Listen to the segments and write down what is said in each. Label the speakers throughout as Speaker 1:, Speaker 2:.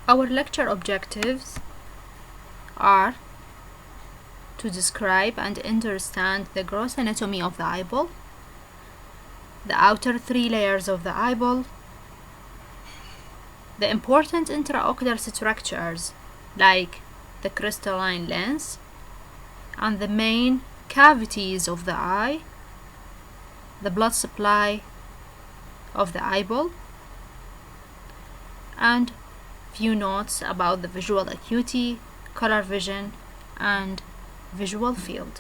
Speaker 1: Our lecture objectives are to describe and understand the gross anatomy of the eyeball, the outer three layers of the eyeball, the important intraocular structures like the crystalline lens, and the main cavities of the eye, the blood supply of the eyeball, and few notes about the visual acuity, color vision, and visual field.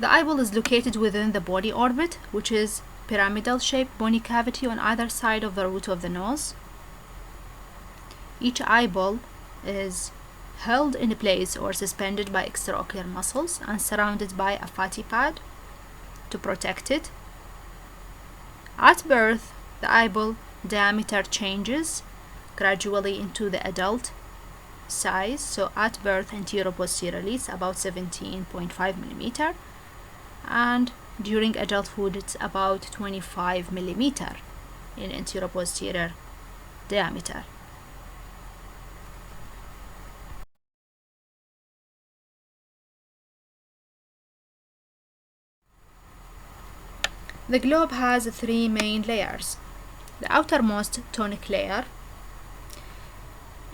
Speaker 1: The eyeball is located within the body orbit, which is pyramidal shaped bony cavity on either side of the root of the nose. Each eyeball is held in place or suspended by extraocular muscles and surrounded by a fatty pad to protect it. At birth, the eyeball diameter changes gradually into the adult size. So at birth, anteroposteriorly it's about 17.5 millimeter, and during adulthood it's about 25 millimeter in anteroposterior diameter. The globe has three main layers. The outermost tonic layer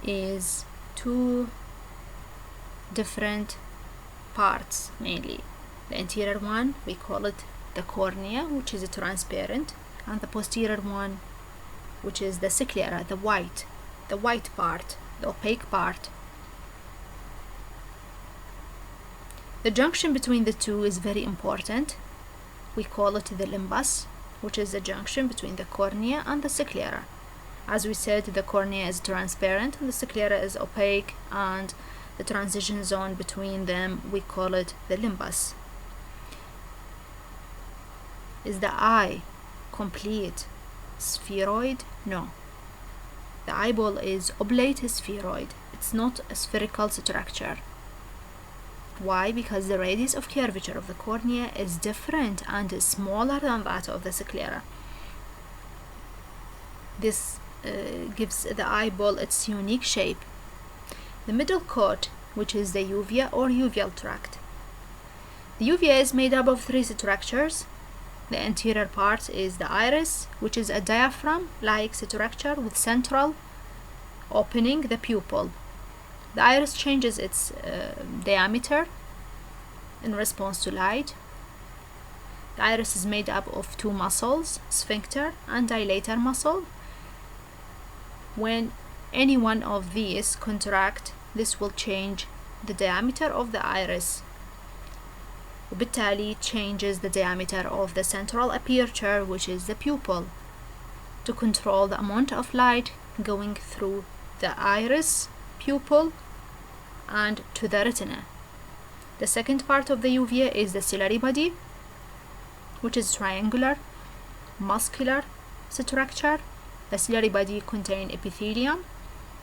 Speaker 1: is two different parts mainly. The anterior one, we call it the cornea, which is transparent, and the posterior one, which is the sclera, the white part, the opaque part. The junction between the two is very important. We call it the limbus, which is the junction between the cornea and the sclera. As we said, the cornea is transparent and the sclera is opaque, and the transition zone between them, we call it the limbus. Is the eye complete spheroid? No. The eyeball is oblate spheroid. It's not a spherical structure. Why? Because the radius of curvature of the cornea is different and is smaller than that of the sclera. This gives the eyeball its unique shape. The middle coat, which is the uvea or uveal tract. The uvea is made up of three structures. The anterior part is the iris, which is a diaphragm-like structure with central opening, the pupil. The iris changes its diameter in response to light. The iris is made up of two muscles, sphincter and dilator muscle. When any one of these contract, this will change the diameter of the iris. وبالتالي changes the diameter of the central aperture, which is the pupil, to control the amount of light going through the iris, pupil, and to the retina. The second part of the uvea is the ciliary body, which is triangular, muscular structure. The ciliary body contains epithelium,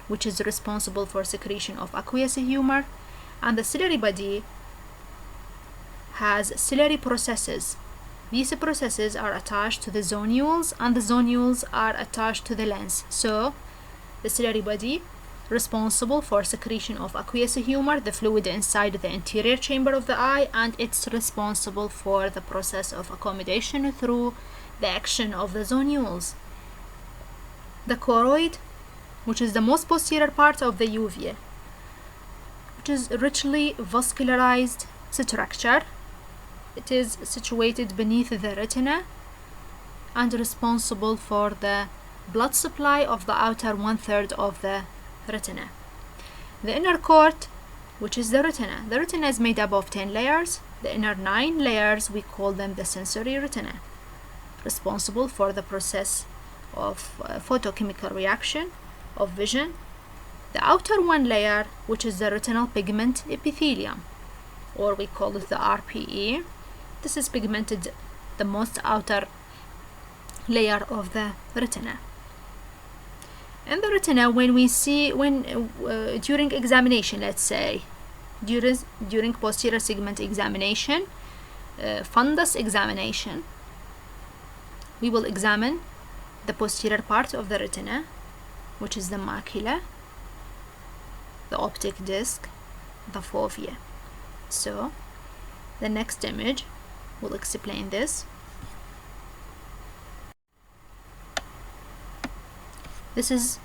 Speaker 1: which is responsible for secretion of aqueous humor, and the ciliary body has ciliary processes. These processes are attached to the zonules, and the zonules are attached to the lens. So the ciliary body responsible for secretion of aqueous humor, the fluid inside the anterior chamber of the eye, and it's responsible for the process of accommodation through the action of the zonules. The choroid, which is the most posterior part of the uvea, which is richly vascularized structure. It is situated beneath the retina and responsible for the blood supply of the outer 1/3 of the retina. The inner coat, which is the retina. The retina is made up of 10 layers. The inner 9 layers, we call them the sensory retina, responsible for the process of photochemical reaction of vision. The outer one layer, which is the retinal pigment epithelium, or we call it the RPE. This is pigmented the most outer layer of the retina. In the retina, when we see, during examination, let's say, during posterior segment examination, fundus examination, we will examine the posterior part of the retina, which is the macula, the optic disc, the fovea. So the next image will explain this. This is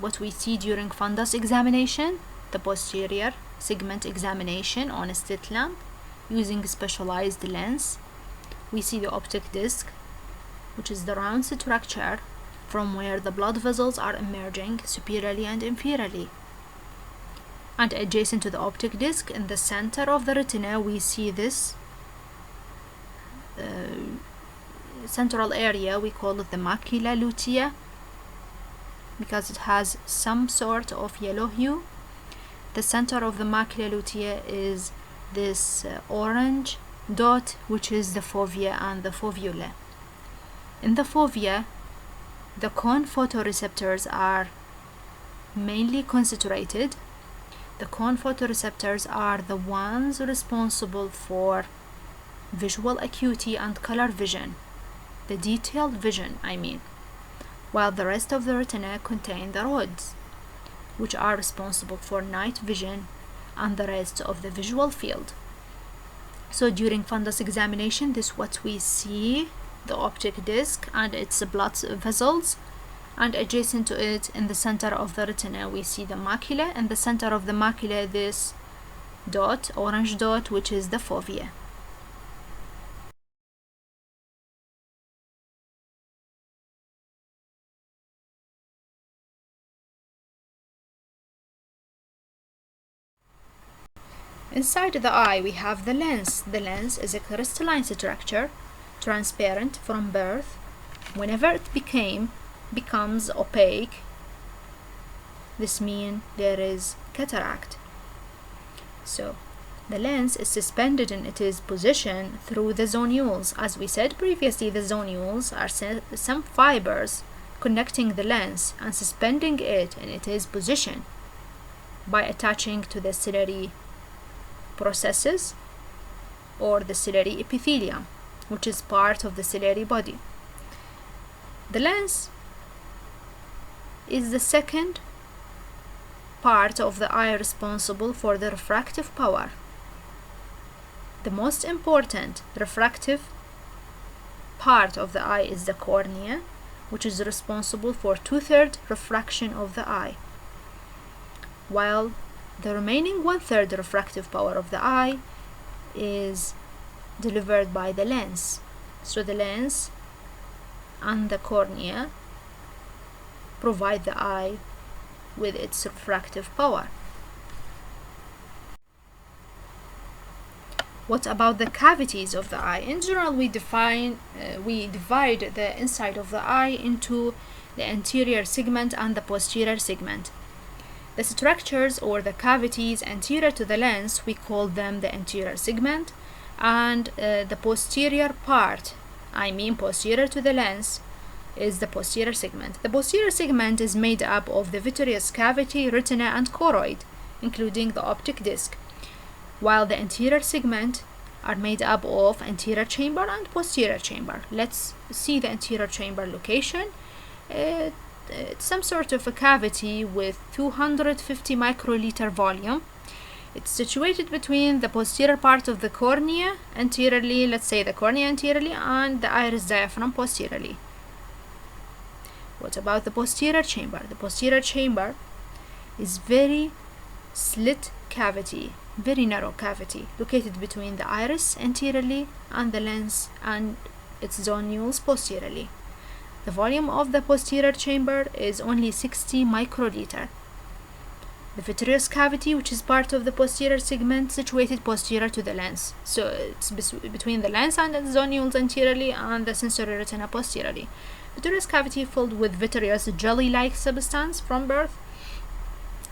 Speaker 1: what we see during fundus examination, the posterior segment examination on a slit lamp using a specialized lens. We see the optic disc, which is the round structure from where the blood vessels are emerging superiorly and inferiorly. And adjacent to the optic disc, in the center of the retina, we see this central area. We call it the macula lutea because it has some sort of yellow hue. The center of the macula lutea is this orange dot, which is the fovea and the fovula. In the fovea, the cone photoreceptors are mainly concentrated. The cone photoreceptors are the ones responsible for visual acuity and color vision, the detailed vision, while the rest of the retina contain the rods, which are responsible for night vision and the rest of the visual field. So during fundus examination, this is what we see: the optic disc and its blood vessels, and adjacent to it in the center of the retina we see the macula. In the center of the macula, this dot, orange dot, which is the fovea. Inside the eye we have the lens. The lens is a crystalline structure, transparent from birth. Whenever it becomes opaque, this means there is cataract. So the lens is suspended in its position through the zonules. As we said previously, the zonules are some fibers connecting the lens and suspending it in its position by attaching to the ciliary processes or the ciliary epithelium, which is part of the ciliary body. The lens is the second part of the eye responsible for the refractive power. The most important refractive part of the eye is the cornea, which is responsible for 2/3 refraction of the eye, while the remaining 1/3 refractive power of the eye is delivered by the lens. So the lens and the cornea provide the eye with its refractive power. What about the cavities of the eye? In general, we divide the inside of the eye into the anterior segment and the posterior segment. The structures or the cavities anterior to the lens, we call them the anterior segment, and the posterior part, posterior to the lens, is the posterior segment. The posterior segment is made up of the vitreous cavity, retina, and choroid, including the optic disc, while the anterior segment are made up of anterior chamber and posterior chamber. Let's see the anterior chamber location. It's some sort of a cavity with 250 microliter volume. It's situated between the posterior part of the cornea anteriorly, let's say the cornea anteriorly, and the iris diaphragm posteriorly. What about the posterior chamber? The posterior chamber is very slit cavity, very narrow cavity, located between the iris anteriorly and the lens and its zonules posteriorly. The volume of the posterior chamber is only 60 microliter. The vitreous cavity, which is part of the posterior segment, situated posterior to the lens. So it's between the lens and the zonules anteriorly and the sensory retina posteriorly. Vitreous cavity filled with vitreous jelly-like substance from birth.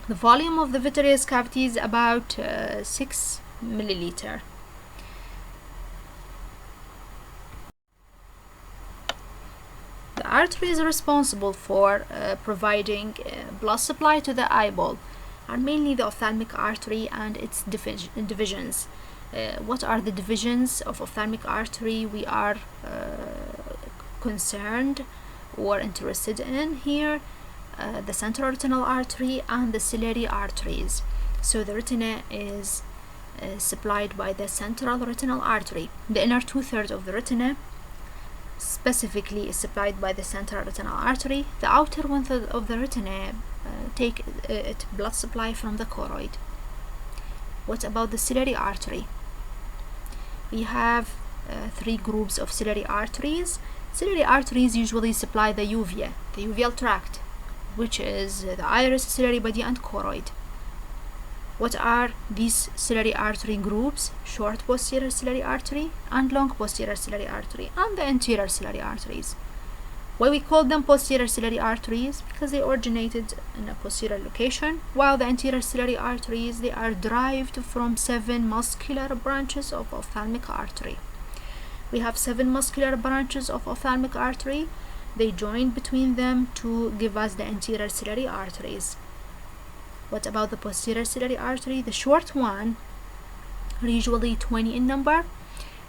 Speaker 1: The volume of the vitreous cavity is about 6 milliliter. The artery is responsible for providing blood supply to the eyeball, are mainly the ophthalmic artery and its divisions. What are the divisions of ophthalmic artery? We are concerned or interested in here, the central retinal artery and the ciliary arteries. So the retina is supplied by the central retinal artery. The inner 2/3 of the retina specifically is supplied by the central retinal artery. The outer 1/3 of the retina take its blood supply from the choroid. What about the ciliary artery? We have 3 groups of ciliary arteries. Ciliary arteries usually supply the uvea, the uveal tract, which is the iris, ciliary body, and choroid. What are these ciliary artery groups? Short posterior ciliary artery and long posterior ciliary artery, and the anterior ciliary arteries. Why we call them posterior ciliary arteries? Because they originated in a posterior location, while the anterior ciliary arteries, they are derived from 7 muscular branches of ophthalmic artery. We have 7 muscular branches of ophthalmic artery. They join between them to give us the anterior ciliary arteries. What about the posterior ciliary artery? The short one are usually 20 in number,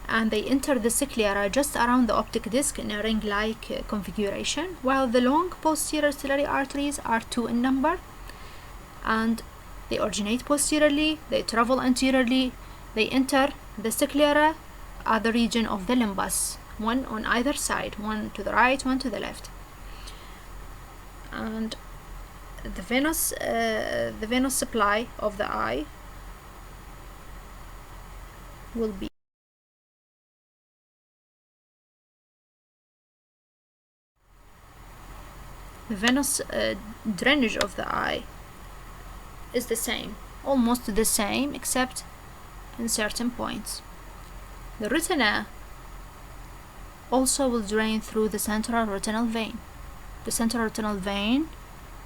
Speaker 1: and they enter the sclera just around the optic disc in a ring-like configuration, while the long posterior ciliary arteries are 2 in number, and they originate posteriorly, they travel anteriorly, they enter the sclera at the region of the limbus, one on either side, one to the right, one to the left. And the venous supply of the eye will be the venous drainage of the eye is the same, almost the same, except in certain points. The retina also will drain through the central retinal vein. The central retinal vein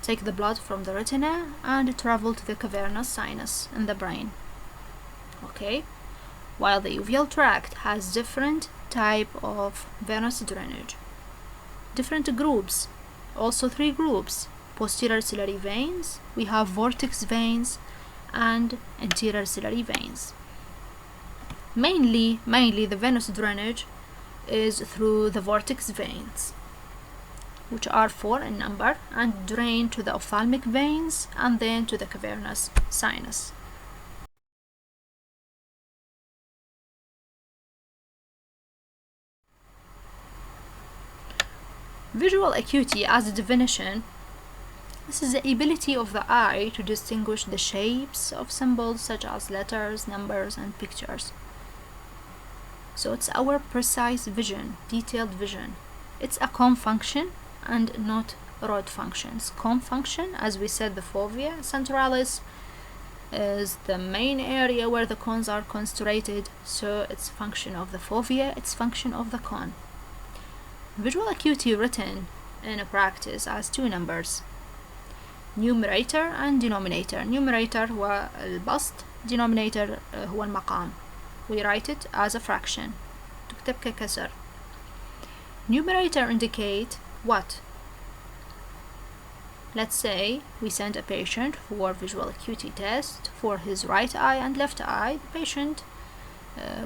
Speaker 1: take the blood from the retina and travel to the cavernous sinus in the brain. Okay, while the uveal tract has different type of venous drainage, different groups, also 3 groups: posterior ciliary veins, we have vortex veins, and anterior ciliary veins. Mainly the venous drainage is through the vortex veins, which are 4 in number, and drain to the ophthalmic veins and then to the cavernous sinus. Visual acuity as a definition: this is the ability of the eye to distinguish the shapes of symbols such as letters, numbers, and pictures. So it's our precise vision, detailed vision. It's a cone function and not rod functions. Cone function, as we said, the fovea centralis is the main area where the cones are concentrated, so it's function of the fovea, it's function of the cone. Visual acuity written in a practice as 2 numbers: numerator and denominator. Numerator هو البسط, denominator هو المقام. We write it as a fraction, تكتب ككسر. Numerator indicate what? Let's say we send a patient for visual acuity test for his right eye and left eye. The patient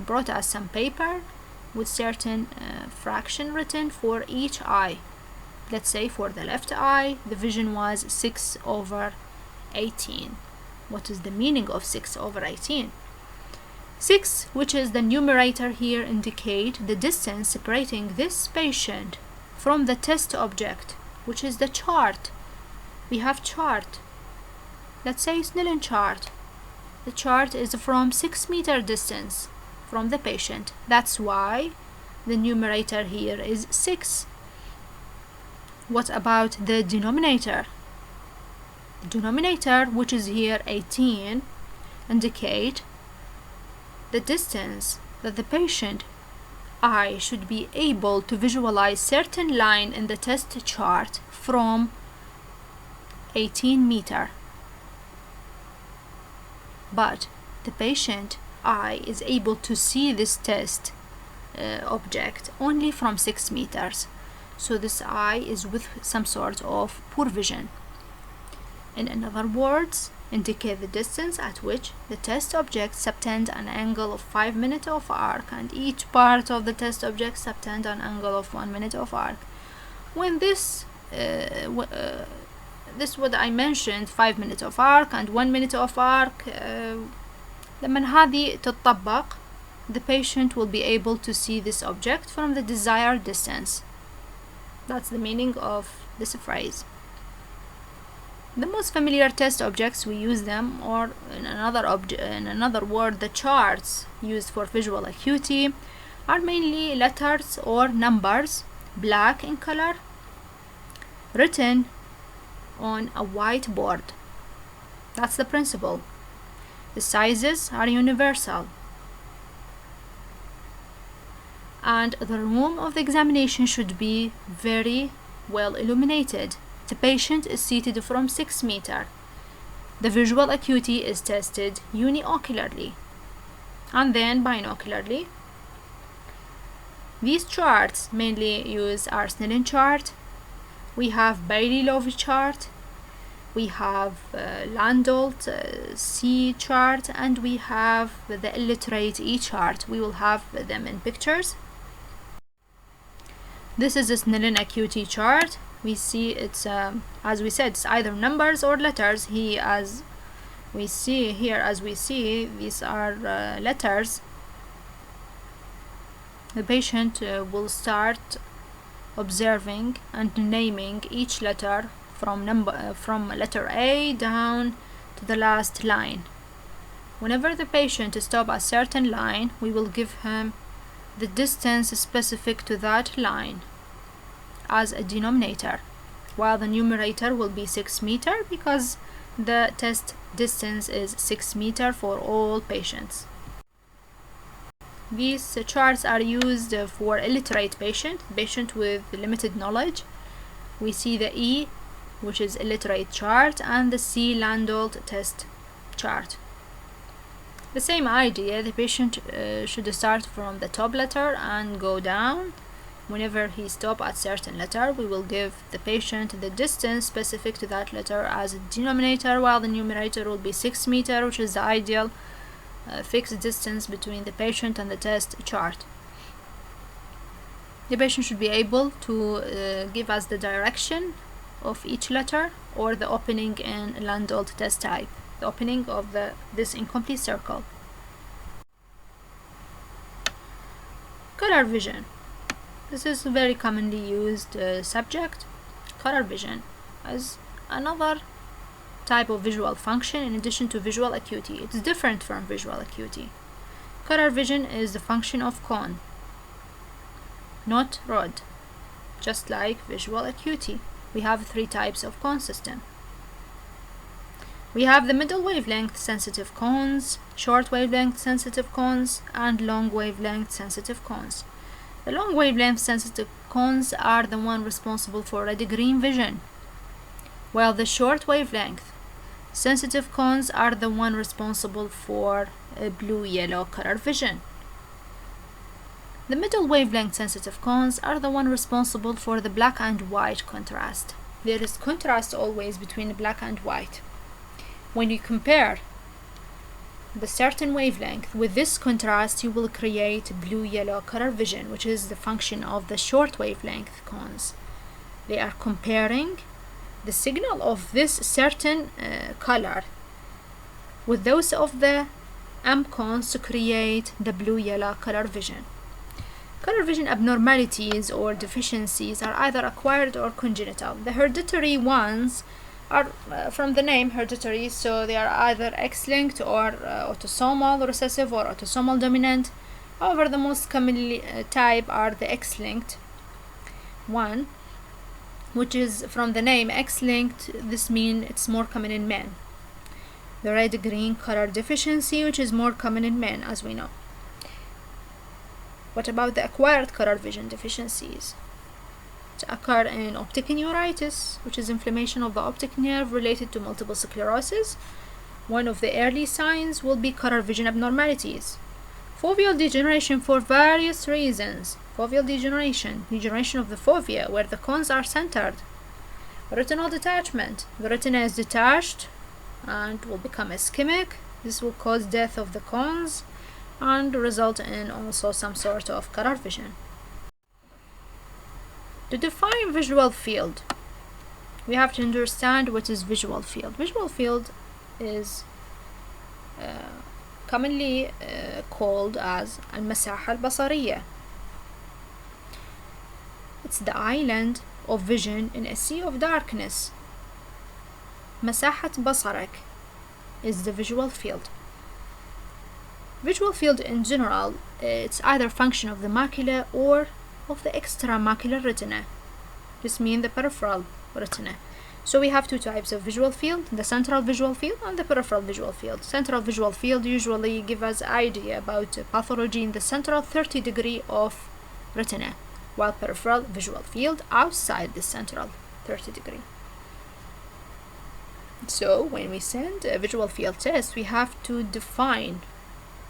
Speaker 1: brought us some paper with certain fraction written for each eye. Let's say for the left eye the vision was 6/18. What is the meaning of 6/18? 6, which is the numerator here, indicate the distance separating this patient from the test object, which is the chart. We have chart. Let's say Snellen chart. The chart is from 6 meter distance from the patient. That's why the numerator here is 6. What about the denominator? The denominator, which is here 18, indicate the distance that the patient eye should be able to visualize certain line in the test chart from 18 meter. But the patient eye is able to see this test object only from 6 meters. So this eye is with some sort of poor vision. In other words, indicate the distance at which the test object subtend an angle of 5 minutes of arc, and each part of the test object subtend an angle of 1 minute of arc. when this this what I mentioned 5 minutes of arc and 1 minute of arc لما هذه تطبق the patient will be able to see this object from the desired distance. That's the meaning of this phrase. The most familiar test objects we use them, or in another word, the charts used for visual acuity, are mainly letters or numbers, black in color, written on a white board. That's the principle. The sizes are universal. And the room of the examination should be very well illuminated. The patient is seated from 6 meters. The visual acuity is tested uniocularly and then binocularly. These charts mainly use our Snellen chart. We have Bailey-Lovie chart. We have Landolt C chart, and we have the illiterate E chart. We will have them in pictures. This is a Snellen acuity chart. We see it's as we said, it's either numbers or letters. As we see these are letters. The patient will start observing and naming each letter from letter A down to the last line. Whenever the patient stops a certain line, we will give him the distance specific to that line as a denominator, while the numerator will be 6 meters because the test distance is 6 meters for all patients. These charts are used for illiterate patient with limited knowledge. We see the E, which is illiterate chart, and the C Landolt test chart. The same idea, the patient should start from the top letter and go down. Whenever he stops at certain letter, we will give the patient the distance specific to that letter as a denominator, while the numerator will be 6 meters, which is the ideal fixed distance between the patient and the test chart. The patient should be able to give us the direction of each letter or the opening in Landolt test type, the opening of this incomplete circle. Color vision. This is a very commonly used subject. Color vision as another type of visual function in addition to visual acuity. It's different from visual acuity. Color vision is the function of cone, not rod. Just like visual acuity, we have 3 types of cone system. We have the middle wavelength sensitive cones, short wavelength sensitive cones, and long wavelength sensitive cones. The long wavelength sensitive cones are the one responsible for red-green vision, while the short wavelength sensitive cones are the one responsible for blue-yellow color vision. The middle wavelength sensitive cones are the one responsible for the black and white contrast. There is contrast always between the black and white. When you compare the certain wavelength with this contrast, you will create blue-yellow color vision, which is the function of the short wavelength cones. They are comparing the signal of this certain color with those of the M cones to create the blue-yellow color vision. Color vision abnormalities or deficiencies are either acquired or congenital. The hereditary ones are from the name hereditary, so they are either X-linked or autosomal recessive or autosomal dominant. However, the most commonly type are the X-linked one, which is from the name X-linked. This means it's more common in men. The red-green color deficiency, which is more common in men, as we know. What about the acquired color vision deficiencies? To occur in optic neuritis, which is inflammation of the optic nerve related to multiple sclerosis. One of the early signs will be color vision abnormalities. Foveal degeneration for various reasons. Foveal degeneration of the fovea where the cones are centered. Retinal detachment. The retina is detached and will become ischemic. This will cause death of the cones and result in also some sort of color vision. To define visual field, we have to understand what is visual field. Visual field is commonly called as المساحة البصرية. It's the island of vision in a sea of darkness. مساحة بصرك is the visual field. Visual field in general, it's either function of the macula or of the extramacular retina. This means the peripheral retina. So we have two types of visual field, the central visual field and the peripheral visual field. Central visual field usually give us idea about pathology in the central 30 degree of retina, while peripheral visual field outside the central 30 degree. So when we send a visual field test, we have to define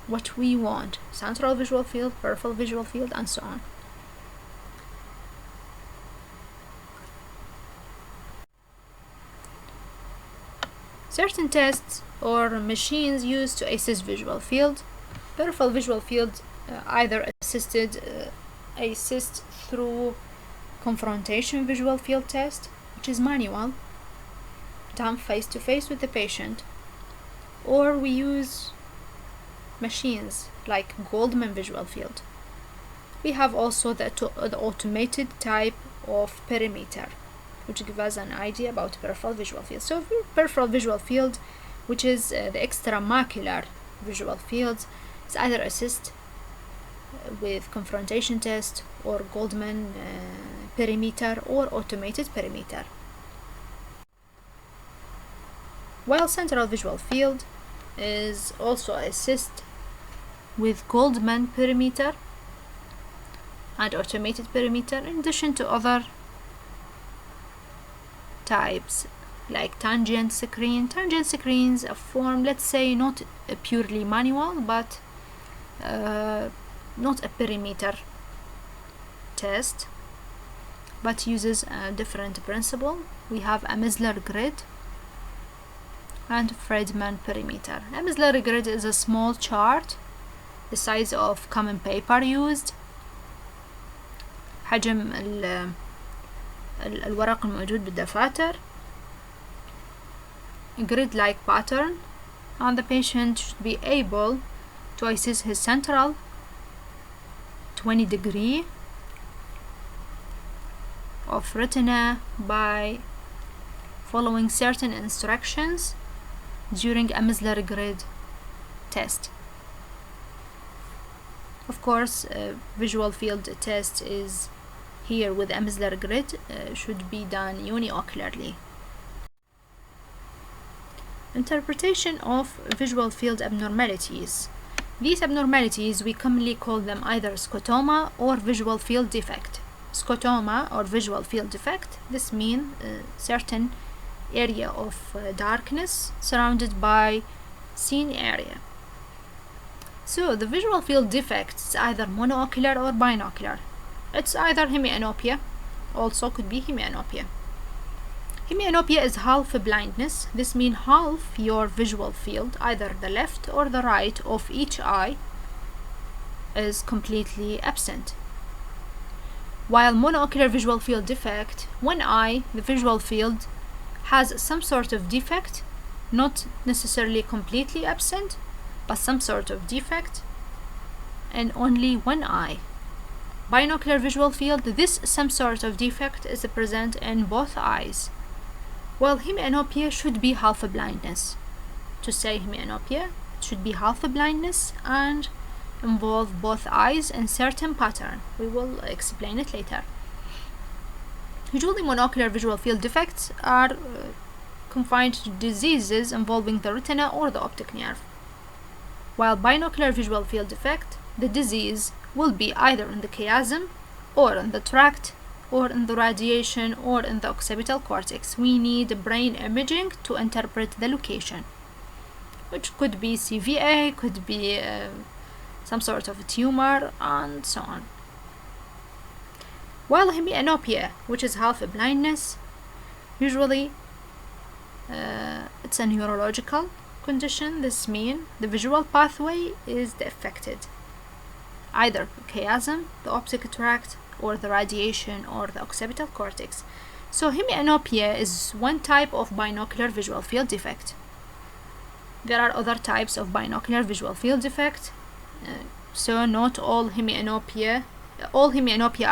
Speaker 1: what we want: central visual field, peripheral visual field, and so on. Certain tests or machines used to assess visual field. Peripheral visual field either assist through confrontation visual field test, which is manual, done face to face with the patient, or we use machines like Goldman visual field. We have also the automated type of perimeter, which gives us an idea about peripheral visual field. So peripheral visual field, which is the extramacular visual field, is either assist with confrontation test or Goldman perimeter or automated perimeter. While central visual field is also assist with Goldman perimeter and automated perimeter, in addition to other types like tangent screen. Tangent screens a form, let's say, not a purely manual, but not a perimeter test, but uses a different principle. We have a Mizler grid and Friedman perimeter. A Mizler grid is a small chart the size of common paper used. حجم الورق الموجود بالدفاتر. A grid-like pattern, and the patient should be able to assess his central 20 degree of retina by following certain instructions during a Mizler grid test. Of course, visual field test is here with a Mizler grid should be done uniocularly. Interpretation of visual field abnormalities. These abnormalities, we commonly call them either scotoma or visual field defect. Scotoma or visual field defect, this means certain area of darkness surrounded by seen area. So the visual field defect is either monoocular or binocular. It's either hemianopia, also could be hemianopia. Hemianopia is half blindness. This means half your visual field, either the left or the right of each eye, is completely absent. While monoocular visual field defect, one eye, the visual field, has some sort of defect, not necessarily completely absent, but some sort of defect, and only one eye. Binocular visual field, this some sort of defect is present in both eyes. While hemianopia should be half a blindness. To say hemianopia, it should be half a blindness and involve both eyes in certain pattern. We will explain it later. Usually monocular visual field defects are confined to diseases involving the retina or the optic nerve. While binocular visual field defect, the disease will be either in the chiasm or in the tract or in the radiation or in the occipital cortex. We need brain imaging to interpret the location, which could be CVA, could be some sort of a tumor, and so on. While hemianopia, which is half a blindness, usually it's a neurological condition. This means the visual pathway is affected, either chiasm, the optic tract, or the radiation or the occipital cortex. So hemianopia is one type of binocular visual field defect. There are other types of binocular visual field defect. So not all hemianopia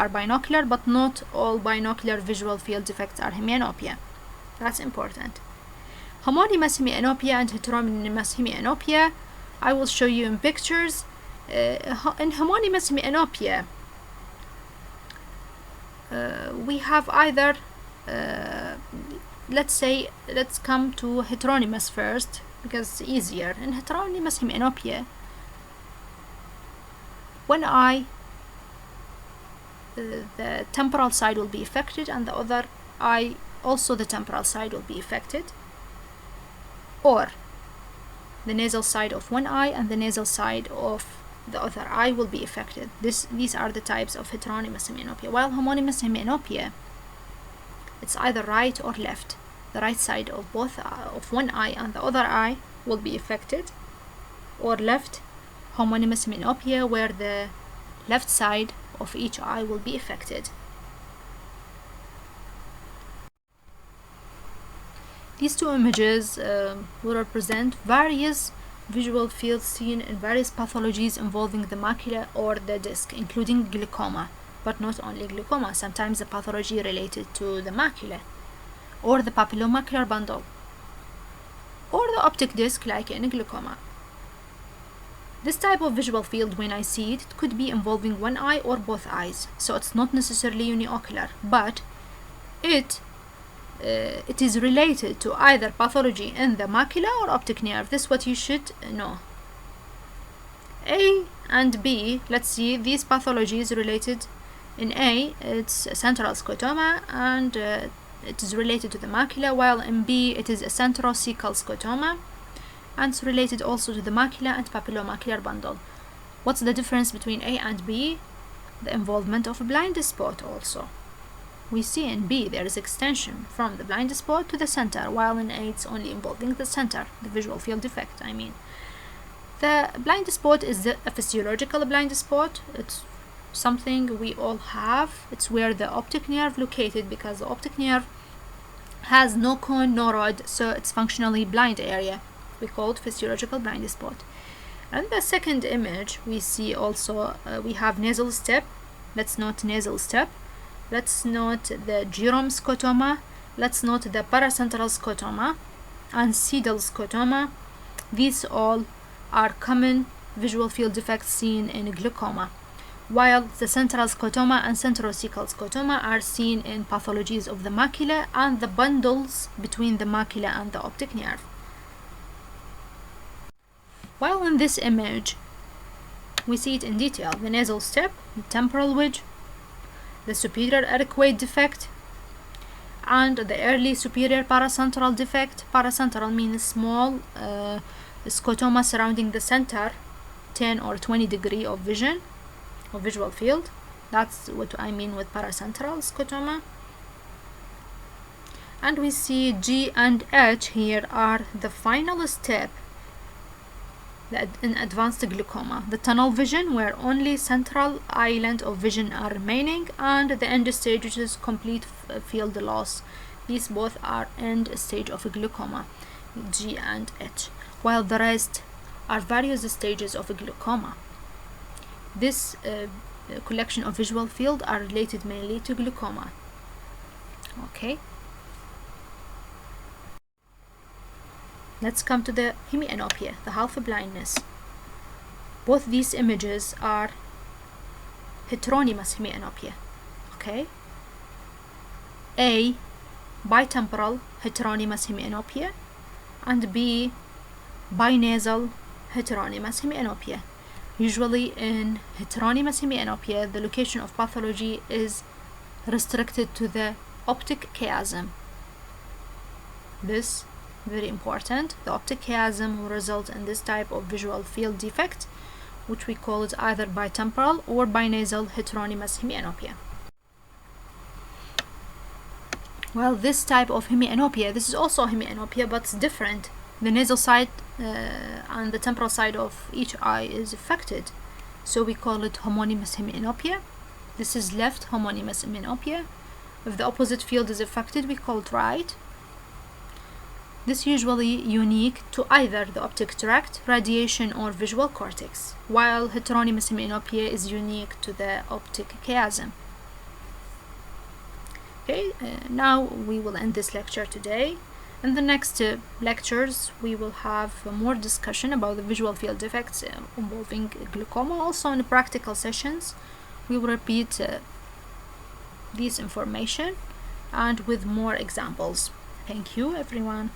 Speaker 1: are binocular, but not all binocular visual field defects are hemianopia. That's important. Homonymous hemianopia and heteronymous hemianopia, I will show you in pictures. In homonymous hemianopia, we have either, let's come to heteronymous first because it's easier. In heteronymous hemianopia, one eye, the temporal side will be affected, and the other eye also the temporal side will be affected, or the nasal side of one eye and the nasal side of the other eye will be affected. These are the types of heteronymous hemianopia. While homonymous hemianopia, it's either right or left. The right side of one eye and the other eye will be affected, or left homonymous hemianopia, where the left side of each eye will be affected. These two images will represent various visual fields seen in various pathologies involving the macula or the disc, including glaucoma, but not only glaucoma. Sometimes the pathology related to the macula or the papillomacular bundle or the optic disc, like in glaucoma. This type of visual field, when I see it, it could be involving one eye or both eyes, so it's not necessarily uniocular, but it is related to either pathology in the macula or optic nerve. This is what you should know. A and B, let's see, these pathologies related. In A, it's a central scotoma, and it is related to the macula, while in B, it is a centrocecal scotoma, and it's related also to the macula and papillomacular bundle. What's the difference between A and B? The involvement of a blind spot also. We see in B there is extension from the blind spot to the center, while in A it's only involving the center, the visual field defect, I mean. The blind spot is a physiological blind spot. It's something we all have. It's where the optic nerve located, because the optic nerve has no cone, no rod, so it's functionally blind area. We call it physiological blind spot. And the second image we see also, we have nasal step. Let's note nasal step. Let's note the gerome scotoma. Let's note the paracentral scotoma and sedal scotoma. These all are common visual field defects seen in glaucoma, while the central scotoma and centrocecal scotoma are seen in pathologies of the macula and the bundles between the macula and the optic nerve. While in this image, we see it in detail: the nasal step, the temporal wedge, the superior arcuate defect, and the early superior paracentral defect. Paracentral means small scotoma surrounding the center, 10 or 20 degree of vision, or visual field. That's what I mean with paracentral scotoma. And we see G and H here are the final step in advanced glaucoma: the tunnel vision, where only central island of vision are remaining, and the end stage, which is complete field loss. These both are end stage of glaucoma, G and H, while the rest are various stages of glaucoma. This collection of visual field are related mainly to glaucoma. Okay. Let's come to the hemianopia, the half blindness. Both these images are heteronymous hemianopia. Okay. A, bitemporal heteronymous hemianopia, and B, binasal heteronymous hemianopia. Usually in heteronymous hemianopia, the location of pathology is restricted to the optic chiasm. This very important. The optic chiasm will result in this type of visual field defect, which we call it either bitemporal or binasal heteronymous hemianopia. Well, this type of hemianopia, this is also hemianopia, but it's different. The nasal side and the temporal side of each eye is affected, so we call it homonymous hemianopia. This is left homonymous myopia. If the opposite field is affected, we call it right. This usually unique to either the optic tract, radiation, or visual cortex, while heteronymous myopia is unique to the optic chiasm. Okay, now we will end this lecture today. In the next lectures, we will have more discussion about the visual field defects involving glaucoma. Also, in the practical sessions, we will repeat this information and with more examples. Thank you, everyone.